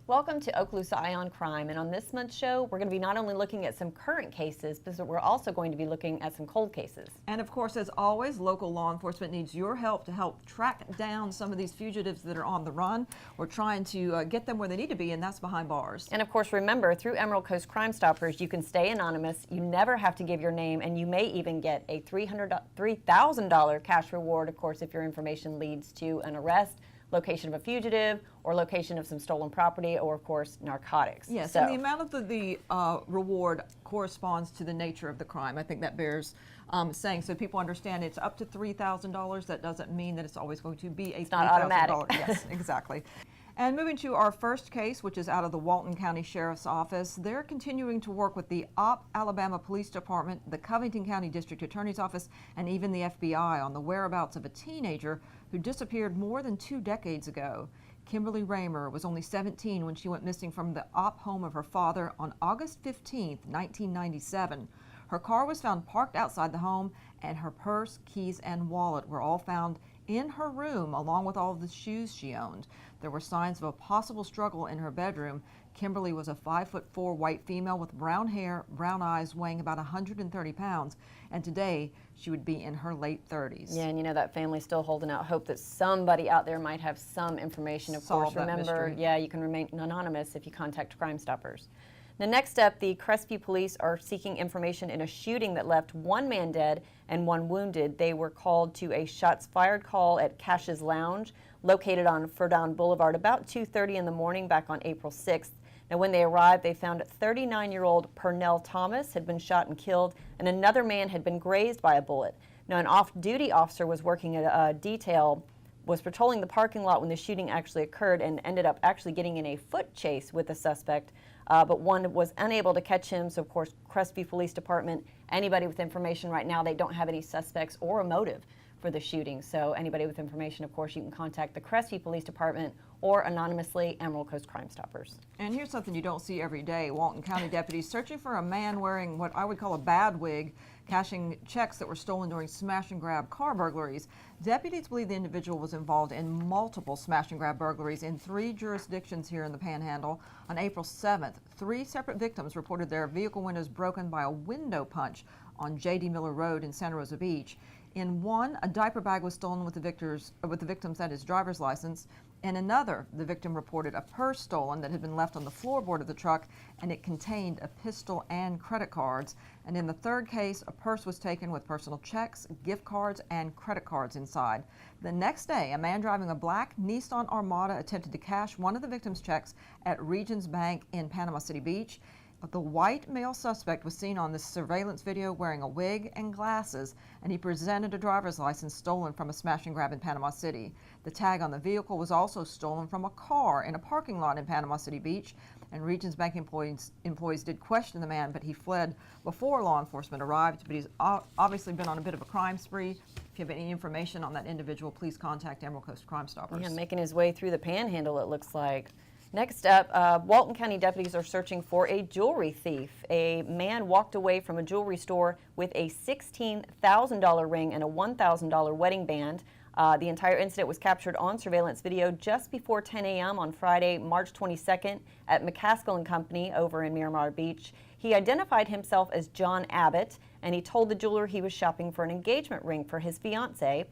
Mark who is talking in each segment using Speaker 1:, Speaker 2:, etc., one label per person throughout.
Speaker 1: Welcome to Okaloosa Eye on Crime, and on this month's show, we're going to be not only looking at some current cases, but we're also going to be looking at some cold cases.
Speaker 2: And of course, as always, local law enforcement needs your help to help track down some of these fugitives that are on the run. We're trying to get them where they need to be, and that's behind bars.
Speaker 1: And of course, remember, through Emerald Coast Crime Stoppers, you can stay anonymous, you never have to give your name, and you may even get a $3,000 cash reward, of course, if your information leads to an arrest, location of a fugitive, or location of some stolen property, or of course narcotics.
Speaker 2: Yes, and the amount of the reward corresponds to the nature of the crime. I think that bears saying, so people understand it's up to $3,000. That doesn't mean that it's always going to be a
Speaker 1: $3,000. Not automatic.
Speaker 2: Yes, exactly. And moving to our first case, which is out of the Walton County Sheriff's Office, they're continuing to work with the Alabama Police Department, the Covington County District Attorney's Office, and even the FBI on the whereabouts of a teenager who disappeared more than 2 decades ago. Kimberly Raymer was only 17 when she went missing from the home of her father on August 15, 1997. Her car was found parked outside the home, and her purse, keys, and wallet were all found in her room, along with all of the shoes she owned. There were signs of a possible struggle in her bedroom. Kimberly was a 5'4" white female with brown hair, brown eyes, weighing about 130 pounds, and today she would be in her late 30s.
Speaker 1: Yeah, and you know that family's still holding out hope that somebody out there might have some information. Of course, remember, yeah, you can remain anonymous if you contact Crime Stoppers. Now, next up, the Crestview police are seeking information in a shooting that left 1 man dead and 1 wounded. They were called to a shots fired call at Cash's Lounge, located on Furdon Boulevard, about 2:30 in the morning back on April 6th. Now, when they arrived, they found 39-year-old Pernell Thomas had been shot and killed, and another man had been grazed by a bullet. Now, an off-duty officer was working at a detail, was patrolling the parking lot when the shooting actually occurred, and ended up actually getting in a foot chase with the suspect. But one was unable to catch him, so of course, Crestview Police Department, anybody with information right now, they don't have any suspects or a motive for the shooting. So anybody with information, of course, you can contact the Crestview Police Department or anonymously Emerald Coast Crime Stoppers.
Speaker 2: And here's something you don't see every day. Walton County deputies searching for a man wearing what I would call a bad wig, cashing checks that were stolen during smash and grab car burglaries. Deputies believe the individual was involved in multiple smash and grab burglaries in 3 jurisdictions here in the Panhandle. On April 7th, 3 separate victims reported their vehicle windows broken by a window punch on J.D. Miller Road in Santa Rosa Beach. In one, a diaper bag was stolen with the victim's at his driver's license. In another, the victim reported a purse stolen that had been left on the floorboard of the truck, and it contained a pistol and credit cards. And in the third case, a purse was taken with personal checks, gift cards, and credit cards inside. The next day, a man driving a black Nissan Armada attempted to cash one of the victim's checks at Regions Bank in Panama City Beach. The white male suspect was seen on this surveillance video wearing a wig and glasses, and he presented a driver's license stolen from a smash and grab in Panama City. The tag on the vehicle was also stolen from a car in a parking lot in Panama City Beach, and Regions Bank employees did question the man, but he fled before law enforcement arrived. But he's obviously been on a bit of a crime spree. If you have any information on that individual, please contact Emerald Coast Crime Stoppers.
Speaker 1: Yeah, making his way through the Panhandle, it looks like. Next up, Walton County deputies are searching for a jewelry thief. A man walked away from a jewelry store with a $16,000 ring and a $1,000 wedding band. The entire incident was captured on surveillance video just before 10 a.m. on Friday, March 22nd at McCaskill & Company over in Miramar Beach. He identified himself as John Abbott, and he told the jeweler he was shopping for an engagement ring for his fiancée,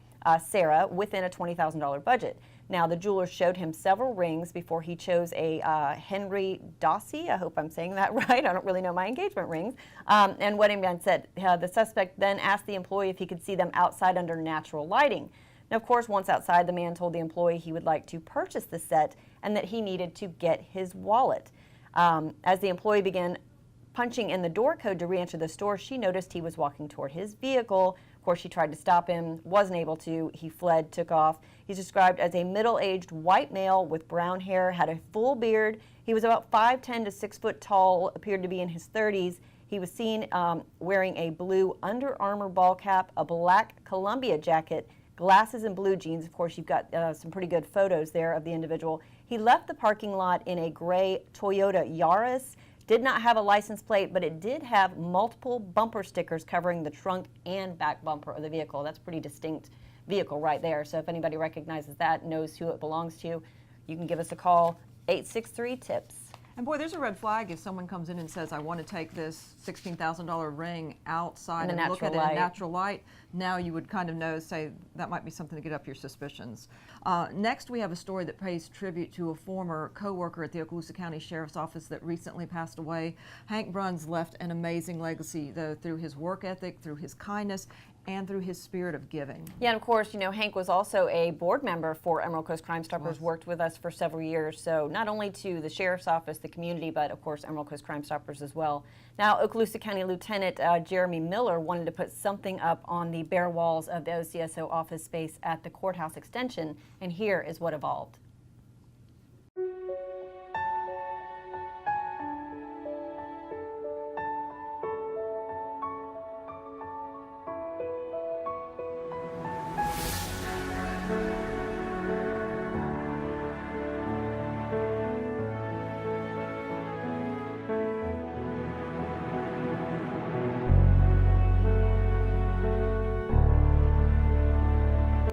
Speaker 1: Sarah, within a $20,000 budget. Now, the jeweler showed him several rings before he chose a Henry Dossie. I hope I'm saying that right. I don't really know my engagement rings. And wedding band said the suspect then asked the employee if he could see them outside under natural lighting. Now, of course, once outside, the man told the employee he would like to purchase the set and that he needed to get his wallet. As the employee began punching in the door code to re-enter the store, she noticed he was walking toward his vehicle. Of course, she tried to stop him, wasn't able to. He fled, took off. He's described as a middle-aged white male with brown hair, had a full beard. He was about 5'10" to 6 foot tall, appeared to be in his 30s. He was seen wearing a blue Under Armour ball cap, a black Columbia jacket, glasses, and blue jeans. Of course, you've got some pretty good photos there of the individual. He left the parking lot in a gray Toyota Yaris. Did not have a license plate, but it did have multiple bumper stickers covering the trunk and back bumper of the vehicle. That's a pretty distinct vehicle right there. So if anybody recognizes that, knows who it belongs to, you can give us a call. 863-TIPS.
Speaker 2: And boy, there's a red flag if someone comes in and says, I want to take this $16,000 ring outside and look at it in natural light. Now you would kind of know, say, that might be something to get up your suspicions. Next, we have a story that pays tribute to a former co-worker at the Okaloosa County Sheriff's Office that recently passed away. Hank Bruns left an amazing legacy, though, through his work ethic, through his kindness, and through his spirit of giving.
Speaker 1: Yeah, and of course, you know, Hank was also a board member for Emerald Coast Crime Stoppers, worked with us for several years, so not only to the Sheriff's Office, the community, but of course Emerald Coast Crime Stoppers as well. Now, Okaloosa County Lieutenant Jeremy Miller wanted to put something up on the bare walls of the OCSO office space at the courthouse extension, and here is what evolved.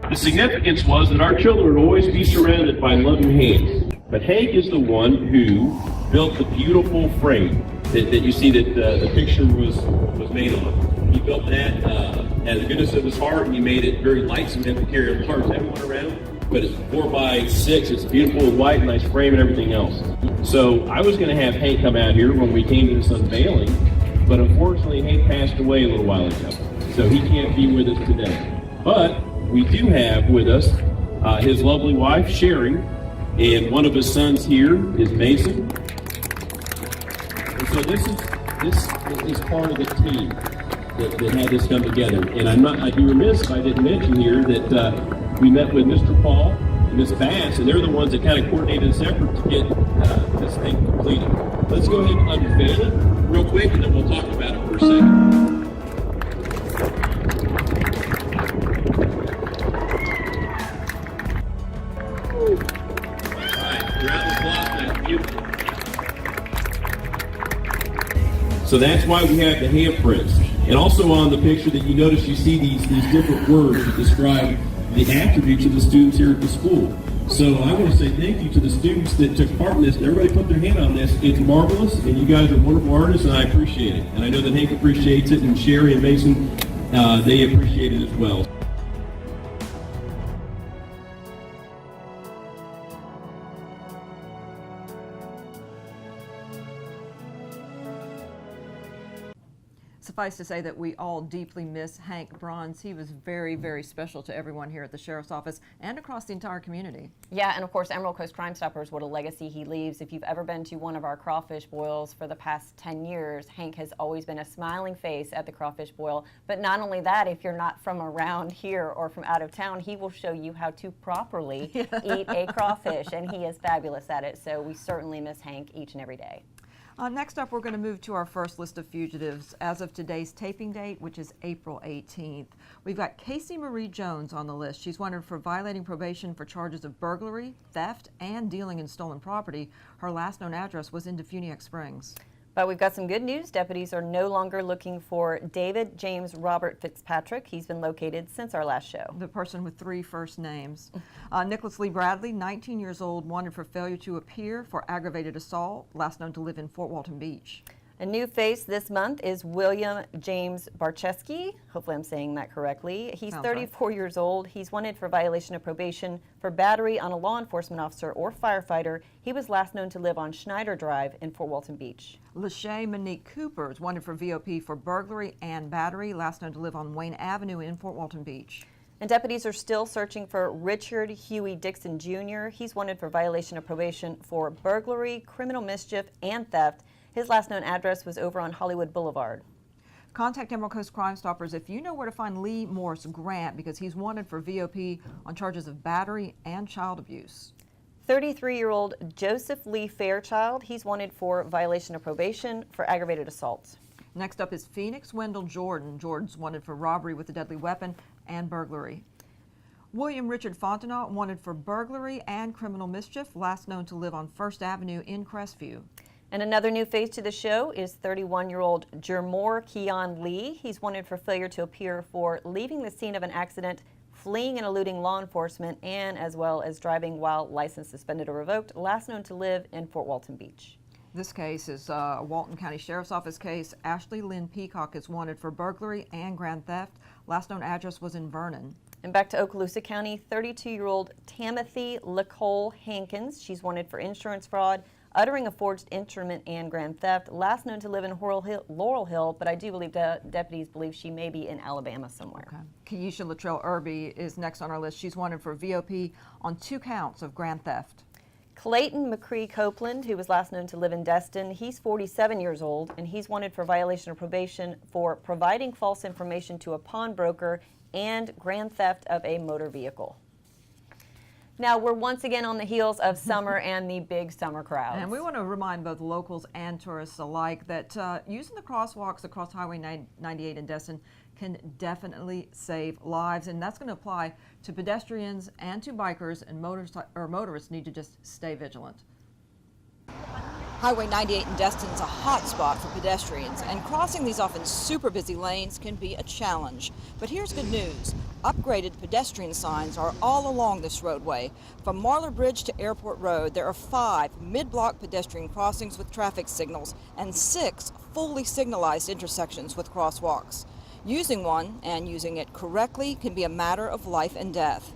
Speaker 3: The significance was that our children would always be surrounded by loving hands. But Hank is the one who built the beautiful frame that you see that the picture was made on. He built that out of the goodness of his heart, and he made it very light so we didn't have to carry a large heavy one around. But it's 4x6, it's beautiful, white, nice frame and everything else. So I was going to have Hank come out here when we came to this unveiling, but unfortunately Hank passed away a little while ago. So he can't be with us today. But we do have with us his lovely wife, Sherry, and one of his sons here is Mason. And so this is part of the team that had this come together. And I'd be remiss if I didn't mention here that we met with Mr. Paul and Ms. Bass, and they're the ones that kind of coordinated this effort to get this thing completed. Let's go ahead and unveil it real quick, and then we'll talk about it for a second. So that's why we have the handprints. And also on the picture that you notice, you see these different words that describe the attributes of the students here at the school. So I want to say thank you to the students that took part in this. Everybody put their hand on this. It's marvelous, and you guys are wonderful artists, and I appreciate it. And I know that Hank appreciates it, and Sherry and Mason, they appreciate it as well.
Speaker 2: Suffice to say that we all deeply miss Hank Bruns. He was very, very special to everyone here at the Sheriff's Office and across the entire community.
Speaker 1: Yeah, and of course, Emerald Coast Crime Stoppers, what a legacy he leaves. If you've ever been to one of our crawfish boils for the past 10 years, Hank has always been a smiling face at the crawfish boil. But not only that, if you're not from around here or from out of town, he will show you how to properly eat a crawfish, and he is fabulous at it. So we certainly miss Hank each and every day.
Speaker 2: Next up, we're going to move to our first list of fugitives as of today's taping date, which is April 18th. We've got Casey Marie Jones on the list. She's wanted for violating probation for charges of burglary, theft, and dealing in stolen property. Her last known address was in Defuniak Springs.
Speaker 1: But we've got some good news. Deputies are no longer looking for David James Robert Fitzpatrick. He's been located since our last show.
Speaker 2: The person with 3 first names. Nicholas Lee Bradley, 19 years old, wanted for failure to appear for aggravated assault, last known to live in Fort Walton Beach.
Speaker 1: A new face this month is William James Barcheski. Hopefully I'm saying that correctly. He's 34 years old. He's wanted for violation of probation for battery on a law enforcement officer or firefighter. He was last known to live on Schneider Drive in Fort Walton Beach.
Speaker 2: Lachey Monique Cooper is wanted for VOP for burglary and battery, last known to live on Wayne Avenue in Fort Walton Beach.
Speaker 1: And deputies are still searching for Richard Huey Dixon Jr. He's wanted for violation of probation for burglary, criminal mischief, and theft. His last known address was over on Hollywood Boulevard.
Speaker 2: Contact Emerald Coast Crime Stoppers if you know where to find Lee Morris Grant, because he's wanted for VOP on charges of battery and child abuse.
Speaker 1: 33-year-old Joseph Lee Fairchild. He's wanted for violation of probation for aggravated assault.
Speaker 2: Next up is Phoenix Wendell Jordan. Jordan's wanted for robbery with a deadly weapon and burglary. William Richard Fontenot wanted for burglary and criminal mischief, last known to live on First Avenue in Crestview.
Speaker 1: And another new face to the show is 31-year-old Jermore Keon Lee. He's wanted for failure to appear for leaving the scene of an accident fleeing and eluding law enforcement, and as well as driving while license suspended or revoked, last known to live in Fort Walton Beach.
Speaker 2: This case is a Walton County Sheriff's Office case. Ashley Lynn Peacock is wanted for burglary and grand theft. Last known address was in Vernon.
Speaker 1: And back to Okaloosa County, 32-year-old Tamothy LaCole Hankins. She's wanted for insurance fraud, uttering a forged instrument, and grand theft. Last known to live in Laurel Hill, but I do believe deputies believe she may be in Alabama somewhere.
Speaker 2: Okay. Keisha Latrell Irby is next on our list. She's wanted for VOP on 2 counts of grand theft.
Speaker 1: Clayton McCree Copeland, who was last known to live in Destin, he's 47 years old, and he's wanted for violation of probation for providing false information to a pawnbroker and grand theft of a motor vehicle. Now, we're once again on the heels of summer and the big summer crowds.
Speaker 2: And we want to remind both locals and tourists alike that using the crosswalks across Highway 98 in Destin can definitely save lives, and that's going to apply to pedestrians and to bikers, and motorists need to just stay vigilant.
Speaker 4: Highway 98 in Destin is a hot spot for pedestrians, and crossing these often super busy lanes can be a challenge. But here's good news. Upgraded pedestrian signs are all along this roadway. From Marlar Bridge to Airport Road, there are 5 mid-block pedestrian crossings with traffic signals and 6 fully signalized intersections with crosswalks. Using one, and using it correctly, can be a matter of life and death.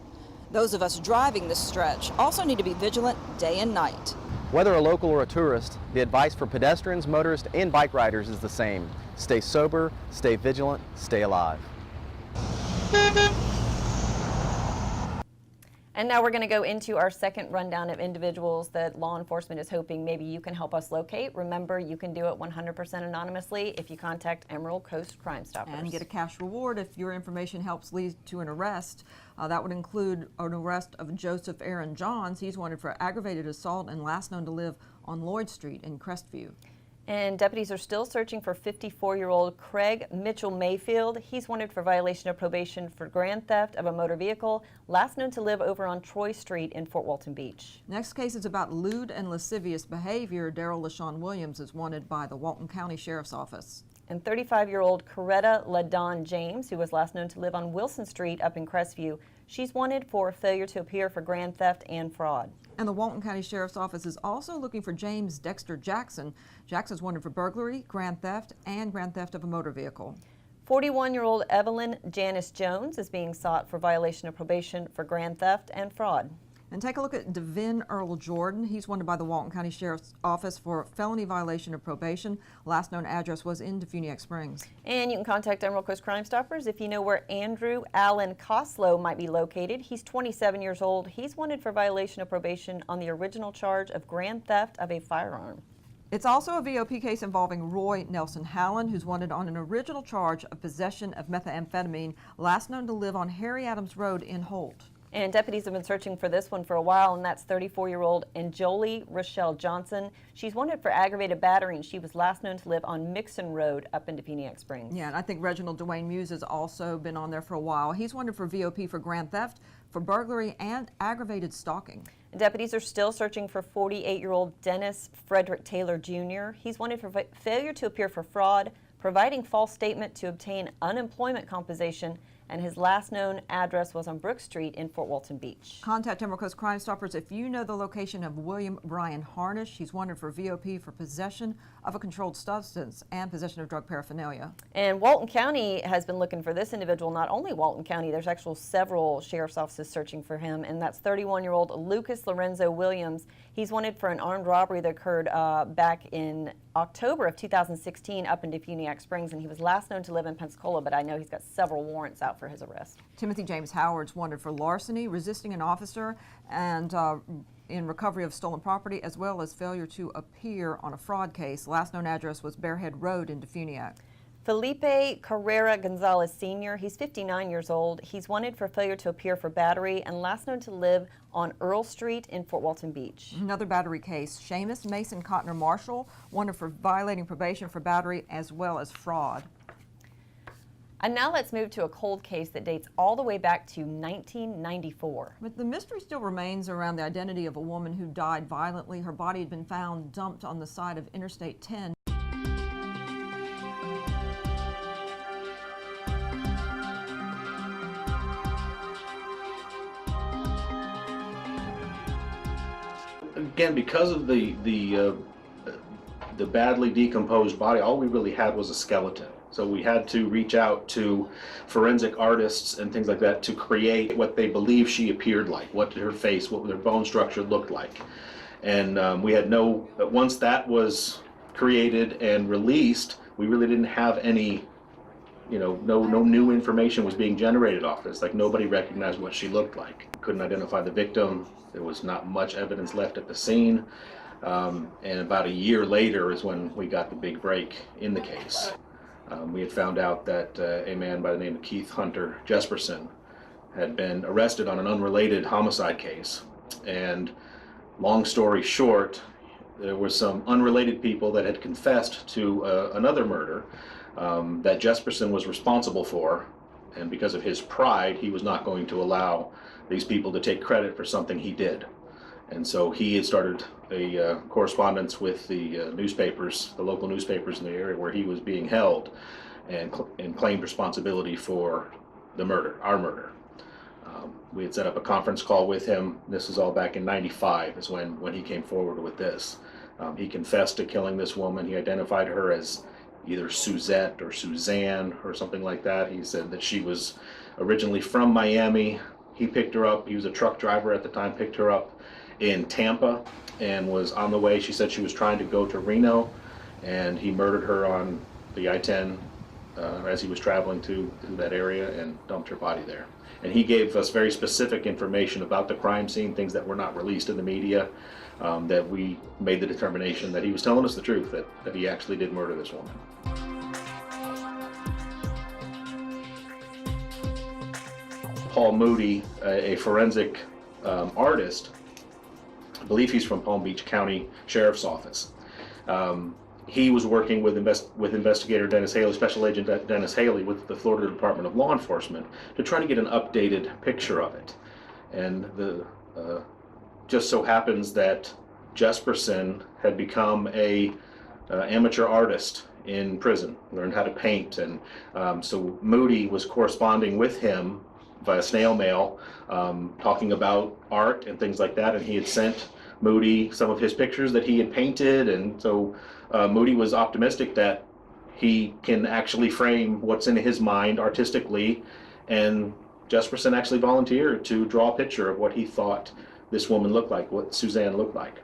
Speaker 4: Those of us driving this stretch also need to be vigilant day and night.
Speaker 5: Whether a local or a tourist, the advice for pedestrians, motorists, and bike riders is the same. Stay sober, stay vigilant, stay alive.
Speaker 1: And now we're going to go into our second rundown of individuals that law enforcement is hoping maybe you can help us locate. Remember, you can do it 100% anonymously if you contact Emerald Coast Crime Stoppers.
Speaker 2: And get a cash reward if your information helps lead to an arrest. That would include an arrest of Joseph Aaron Johns. He's wanted for aggravated assault and last known to live on Lloyd Street in Crestview.
Speaker 1: And deputies are still searching for 54-year-old Craig Mitchell Mayfield. He's wanted for violation of probation for grand theft of a motor vehicle, last known to live over on Troy Street in Fort Walton Beach.
Speaker 2: Next case is about lewd and lascivious behavior. Daryl LaShawn Williams is wanted by the Walton County Sheriff's Office.
Speaker 1: And 35-year-old Coretta LaDon James, who was last known to live on Wilson Street up in Crestview, she's wanted for failure to appear for grand theft and fraud.
Speaker 2: And the Walton County Sheriff's Office is also looking for James Dexter Jackson. Jackson's wanted for burglary, grand theft, and grand theft of a motor vehicle.
Speaker 1: 41-year-old Evelyn Janice Jones is being sought for violation of probation for grand theft and fraud.
Speaker 2: And take a look at Devin Earl Jordan. He's wanted by the Walton County Sheriff's Office for felony violation of probation. Last known address was in Defuniak Springs.
Speaker 1: And you can contact Emerald Coast Crime Stoppers if you know where Andrew Allen Coslow might be located. He's 27 years old. He's wanted for violation of probation on the original charge of grand theft of a firearm.
Speaker 2: It's also a VOP case involving Roy Nelson Hallen, who's wanted on an original charge of possession of methamphetamine, last known to live on Harry Adams Road in Holt.
Speaker 1: And deputies have been searching for this one for a while, and that's 34-year-old Anjoli Rochelle Johnson. She's wanted for aggravated battery, and she was last known to live on Mixon Road up in Defuniak Springs.
Speaker 2: Yeah, and I think Reginald Dwayne Muse has also been on there for a while. He's wanted for VOP for grand theft, for burglary, and aggravated stalking.
Speaker 1: And deputies are still searching for 48-year-old Dennis Frederick Taylor Jr. He's wanted for failure to appear for fraud, providing false statement to obtain unemployment compensation, and his last known address was on Brook Street in Fort Walton Beach.
Speaker 2: Contact Emerald Coast Crime Stoppers if you know the location of William Brian Harnish. He's wanted for VOP for possession of a controlled substance and possession of drug paraphernalia.
Speaker 1: And Walton County has been looking for this individual. Not only Walton County, there's actually several sheriff's offices searching for him, and that's 31-year-old Lucas Lorenzo Williams. He's wanted for an armed robbery that occurred back in October of 2016 up in Defuniak Springs, and he was last known to live in Pensacola, but I know he's got several warrants out for his arrest.
Speaker 2: Timothy James Howard's wanted for larceny, resisting an officer, and in recovery of stolen property, as well as failure to appear on a fraud case. Last known address was Bearhead Road in Defuniak.
Speaker 1: Felipe Carrera Gonzalez Sr., he's 59 years old. He's wanted for failure to appear for battery and last known to live on Earl Street in Fort Walton Beach.
Speaker 2: Another battery case, Seamus Mason Cotner Marshall, wanted for violating probation for battery as well as fraud.
Speaker 1: And now let's move to a cold case that dates all the way back to 1994.
Speaker 2: But the mystery still remains around the identity of a woman who died violently. Her body had been found dumped on the side of Interstate 10.
Speaker 6: Again, because of the badly decomposed body, all we really had was a skeleton. So we had to reach out to forensic artists and things like that to create what they believe she appeared like, what did her face, what her bone structure looked like. And we had once that was created and released, we really didn't have any, no new information was being generated off this. Like, nobody recognized what she looked like. Couldn't identify the victim. There was not much evidence left at the scene. And about a year later is when we got the big break in the case. We had found out that a man by the name of Keith Hunter Jesperson had been arrested on an unrelated homicide case. And long story short, there were some unrelated people that had confessed to another murder that Jesperson was responsible for. And because of his pride, he was not going to allow these people to take credit for something he did. And so he had started a correspondence with the newspapers, the local newspapers in the area where he was being held, and claimed responsibility for the murder, our murder. We had set up a conference call with him. This is all back in '95 is when he came forward with this. He confessed to killing this woman. He identified her as either Suzette or Suzanne or something like that. He said that she was originally from Miami. He picked her up. He was a truck driver at the time, picked her up in Tampa and was on the way. She said she was trying to go to Reno, and he murdered her on the I-10 as he was traveling to that area and dumped her body there. And he gave us very specific information about the crime scene, things that were not released in the media, that we made the determination that he was telling us the truth, that he actually did murder this woman. Paul Moody, a forensic artist, I believe he's from Palm Beach County Sheriff's Office. He was working with investigator Dennis Haley, Special Agent Dennis Haley, with the Florida Department of Law Enforcement to try to get an updated picture of it. And just so happens that Jesperson had become a amateur artist in prison, learned how to paint, and so Moody was corresponding with him via snail mail, talking about art and things like that, and he had sent Moody some of his pictures that he had painted, and so Moody was optimistic that he can actually frame what's in his mind artistically, and Jesperson actually volunteered to draw a picture of what he thought this woman looked like, what Suzanne looked like,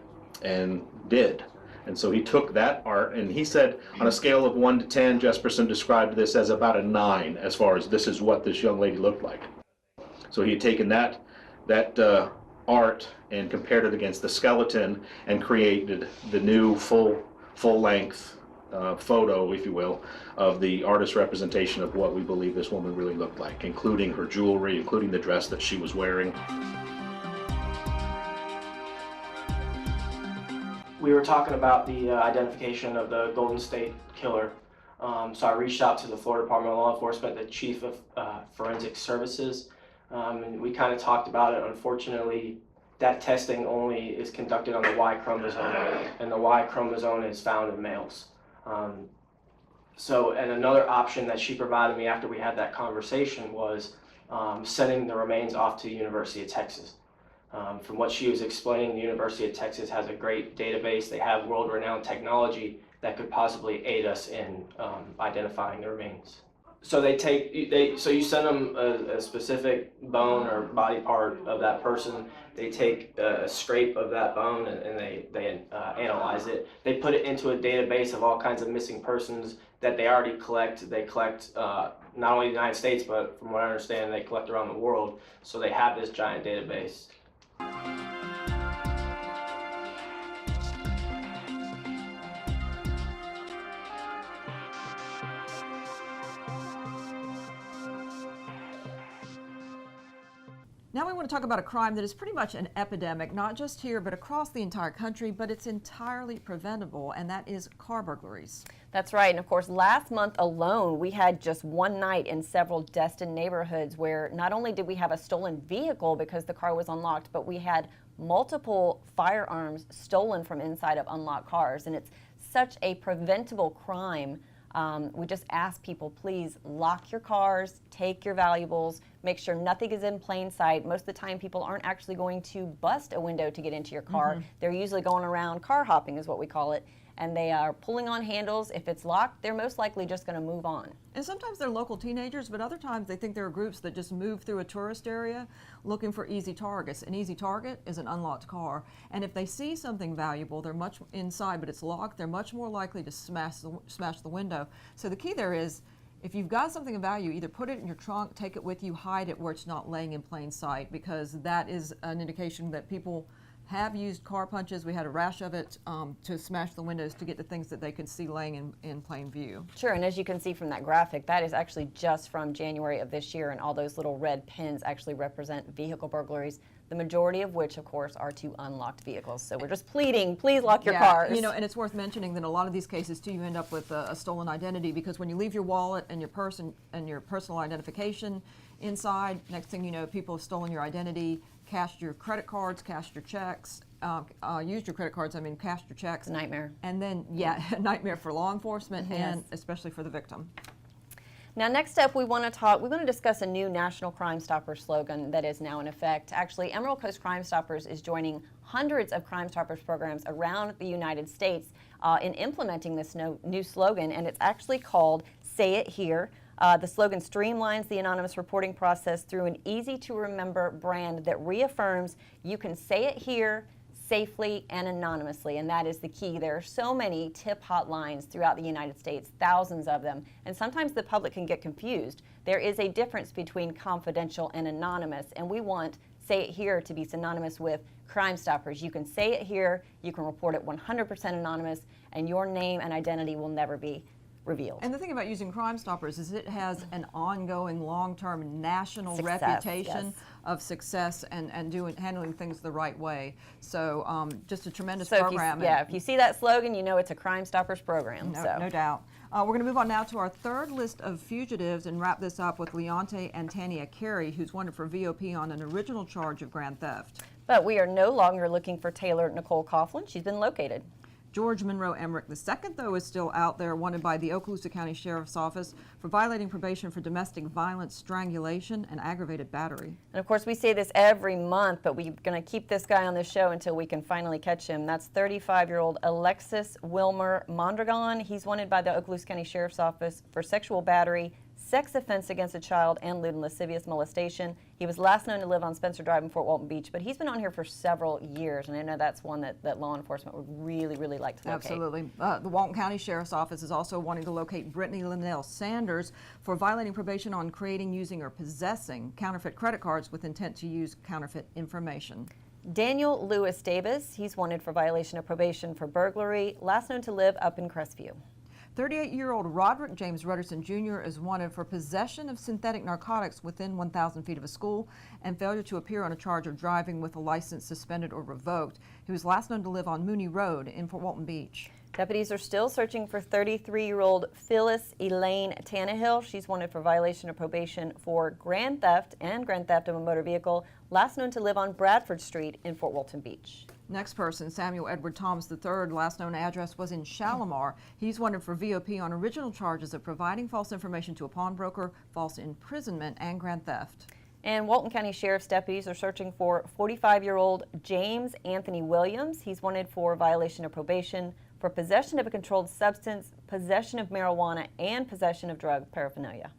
Speaker 6: and did. And so he took that art, and he said on a scale of 1 to 10, Jesperson described this as about a 9 as far as this is what this young lady looked like. So he had taken that art and compared it against the skeleton and created the new full-length photo, if you will, of the artist's representation of what we believe this woman really looked like, including her jewelry, including the dress that she was wearing.
Speaker 7: We were talking about the identification of the Golden State Killer. So I reached out to the Florida Department of Law Enforcement, the Chief of Forensic Services, and we kind of talked about it. Unfortunately, that testing only is conducted on the Y chromosome, and the Y chromosome is found in males. And another option that she provided me after we had that conversation was sending the remains off to the University of Texas. From what she was explaining, the University of Texas has a great database. They have world-renowned technology that could possibly aid us in identifying the remains. So so you send them a specific bone or body part of that person. They take a scrape of that bone and they analyze it. They put it into a database of all kinds of missing persons that they already collect. They collect not only the United States, but from what I understand, they collect around the world. So they have this giant database.
Speaker 2: Now we want to talk about a crime that is pretty much an epidemic, not just here, but across the entire country, but it's entirely preventable, and that is car burglaries.
Speaker 1: That's right, and of course, last month alone, we had just one night in several Destin neighborhoods where not only did we have a stolen vehicle because the car was unlocked, but we had multiple firearms stolen from inside of unlocked cars, and it's such a preventable crime. We just ask people, please lock your cars, take your valuables, Make sure nothing is in plain sight. Most of the time, people aren't actually going to bust a window to get into your car. They're usually going around car hopping is what we call it, and they are pulling on handles. If it's locked, they're most likely just going to move on.
Speaker 2: And sometimes they're local teenagers, but other times they think there are groups that just move through a tourist area looking for easy targets. An easy target is an unlocked car. And if they see something valuable, they're much inside, but it's locked, they're much more likely to smash the window. So the key there is, if you've got something of value, either put it in your trunk, take it with you, hide it where it's not laying in plain sight, because that is an indication that people have used car punches. We had a rash of it to smash the windows to get the things that they could see laying in plain view.
Speaker 1: Sure, and as you can see from that graphic, that is actually just from January of this year, and all those little red pins actually represent vehicle burglaries, the majority of which, of course, are to unlocked vehicles. So we're just pleading, please lock your cars.
Speaker 2: You know, and it's worth mentioning that a lot of these cases, too, you end up with a stolen identity, because when you leave your wallet and your purse and your personal identification inside, next thing you know, people have stolen your identity, cashed your credit cards, cashed your checks, used your credit cards, cashed your checks.
Speaker 1: Nightmare.
Speaker 2: And then, a nightmare for law enforcement and especially for the victim.
Speaker 1: Now, next up, we want to discuss a new National Crime Stoppers slogan that is now in effect. Actually, Emerald Coast Crime Stoppers is joining hundreds of Crime Stoppers programs around the United States in implementing this new slogan, and it's actually called Say It Here. The slogan streamlines the anonymous reporting process through an easy-to-remember brand that reaffirms you can say it here safely and anonymously, and that is the key. There are so many tip hotlines throughout the United States, thousands of them, and sometimes the public can get confused. There is a difference between confidential and anonymous, and we want Say It Here to be synonymous with Crime Stoppers. You can say it here, you can report it 100% anonymous, and your name and identity will never be revealed.
Speaker 2: And the thing about using Crime Stoppers is it has an ongoing, long-term national
Speaker 1: Success,
Speaker 2: reputation
Speaker 1: yes.
Speaker 2: of success and handling things the right way. So just a tremendous
Speaker 1: So
Speaker 2: program.
Speaker 1: if you see that slogan, you know it's a Crime Stoppers program.
Speaker 2: No doubt. We're going to move on now to our third list of fugitives and wrap this up with Leonte and Tania Carey, who's wanted for VOP on an original charge of grand theft.
Speaker 1: But we are no longer looking for Taylor Nicole Coughlin. She's been located.
Speaker 2: George Monroe Emmerich II, though, is still out there, wanted by the Okaloosa County Sheriff's Office for violating probation for domestic violence, strangulation, and aggravated battery.
Speaker 1: And of course, we say this every month, but we're going to keep this guy on the show until we can finally catch him. That's 35-year-old Alexis Wilmer Mondragon. He's wanted by the Okaloosa County Sheriff's Office for sexual battery, sex offense against a child, and lewd and lascivious molestation. He was last known to live on Spencer Drive in Fort Walton Beach, but he's been on here for several years, and I know that's one that law enforcement would really, really like to locate.
Speaker 2: Absolutely. The Walton County Sheriff's Office is also wanting to locate Brittany Linnell Sanders for violating probation on creating, using, or possessing counterfeit credit cards with intent to use counterfeit information.
Speaker 1: Daniel Lewis Davis, he's wanted for violation of probation for burglary, last known to live up in Crestview.
Speaker 2: 38-year-old Roderick James Rutterson Jr. is wanted for possession of synthetic narcotics within 1,000 feet of a school and failure to appear on a charge of driving with a license suspended or revoked. He was last known to live on Mooney Road in Fort Walton Beach.
Speaker 1: Deputies are still searching for 33-year-old Phyllis Elaine Tannehill. She's wanted for violation of probation for grand theft and grand theft of a motor vehicle, last known to live on Bradford Street in Fort Walton Beach.
Speaker 2: Next person, Samuel Edward Thomas III, last known address was in Shalimar. He's wanted for VOP on original charges of providing false information to a pawnbroker, false imprisonment, and grand theft.
Speaker 1: And Walton County Sheriff's deputies are searching for 45-year-old James Anthony Williams. He's wanted for violation of probation for possession of a controlled substance, possession of marijuana, and possession of drug paraphernalia.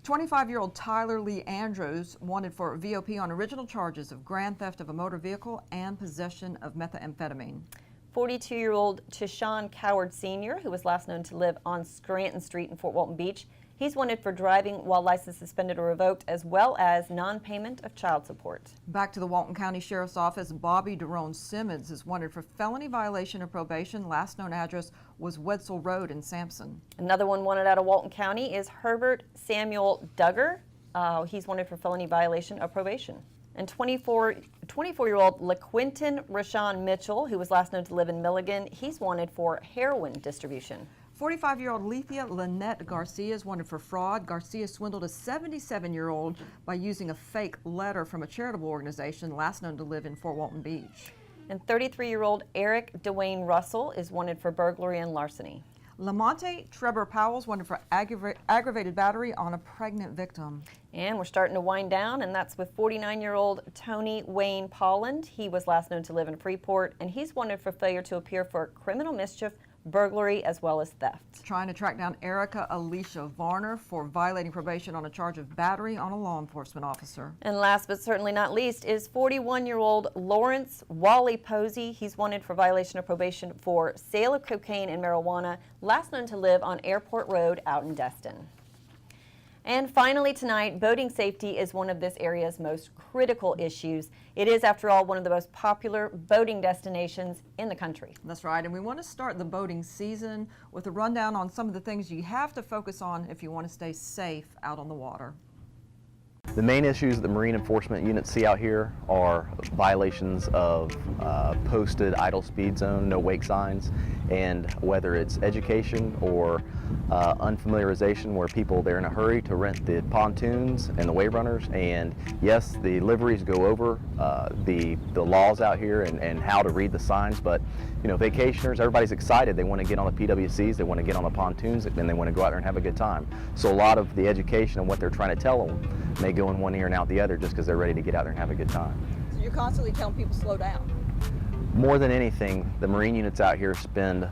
Speaker 2: 25-year-old Tyler Lee Andrews wanted for VOP on original charges of grand theft of a motor vehicle and possession of methamphetamine.
Speaker 1: 42-year-old Tishawn Coward Sr., who was last known to live on Scranton Street in Fort Walton Beach, he's wanted for driving while license suspended or revoked, as well as non-payment of child support.
Speaker 2: Back to the Walton County Sheriff's Office, Bobby Derone Simmons is wanted for felony violation of probation. Last known address was Wetzel Road in Sampson.
Speaker 1: Another one wanted out of Walton County is Herbert Samuel Duggar. He's wanted for felony violation of probation. And 24-year-old LaQuinton Rashawn Mitchell, who was last known to live in Milligan, he's wanted for heroin distribution.
Speaker 2: 45-year-old Lethea Lynette Garcia is wanted for fraud. Garcia swindled a 77-year-old by using a fake letter from a charitable organization, last known to live in Fort Walton Beach.
Speaker 1: And 33-year-old Eric Dwayne Russell is wanted for burglary and larceny.
Speaker 2: Lamonte Trevor Powell's wanted for aggravated battery on a pregnant victim.
Speaker 1: And we're starting to wind down, and that's with 49-year-old Tony Wayne Polland. He was last known to live in Freeport, and he's wanted for failure to appear for criminal mischief, burglary, as well as theft.
Speaker 2: Trying to track down Erica Alicia Varner for violating probation on a charge of battery on a law enforcement officer.
Speaker 1: And last but certainly not least is 41-year-old Lawrence Wally Posey. He's wanted for violation of probation for sale of cocaine and marijuana, last known to live on Airport Road out in Destin. And finally tonight, boating safety is one of this area's most critical issues. It is, after all, one of the most popular boating destinations in the country.
Speaker 2: That's right, and we want to start the boating season with a rundown on some of the things you have to focus on if you want to stay safe out on the water.
Speaker 5: The main issues that marine enforcement units see out here are violations of posted idle speed zone, no wake signs, and whether it's education or unfamiliarization where people, they're in a hurry to rent the pontoons and the wave runners. And yes, the liveries go over the laws out here and how to read the signs, but you know, vacationers, everybody's excited. They want to get on the PWCs, they want to get on the pontoons, and they want to go out there and have a good time. So a lot of the education and what they're trying to tell them may go in one ear and out the other just because they're ready to get out there and have a good time.
Speaker 4: So you're constantly telling people slow down.
Speaker 5: More than anything, the Marine units out here spend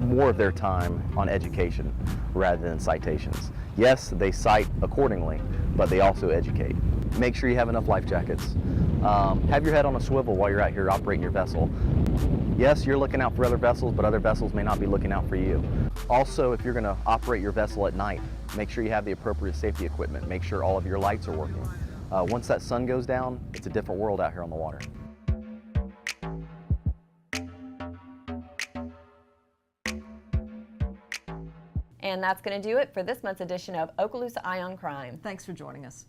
Speaker 5: more of their time on education rather than citations. Yes, they cite accordingly, but they also educate. Make sure you have enough life jackets. Have your head on a swivel while you're out here operating your vessel. Yes, you're looking out for other vessels, but other vessels may not be looking out for you. Also, if you're going to operate your vessel at night, make sure you have the appropriate safety equipment. Make sure all of your lights are working. Once that sun goes down, it's a different world out here on the water.
Speaker 1: And that's going to do it for this month's edition of Okaloosa Eye on Crime.
Speaker 2: Thanks for joining us.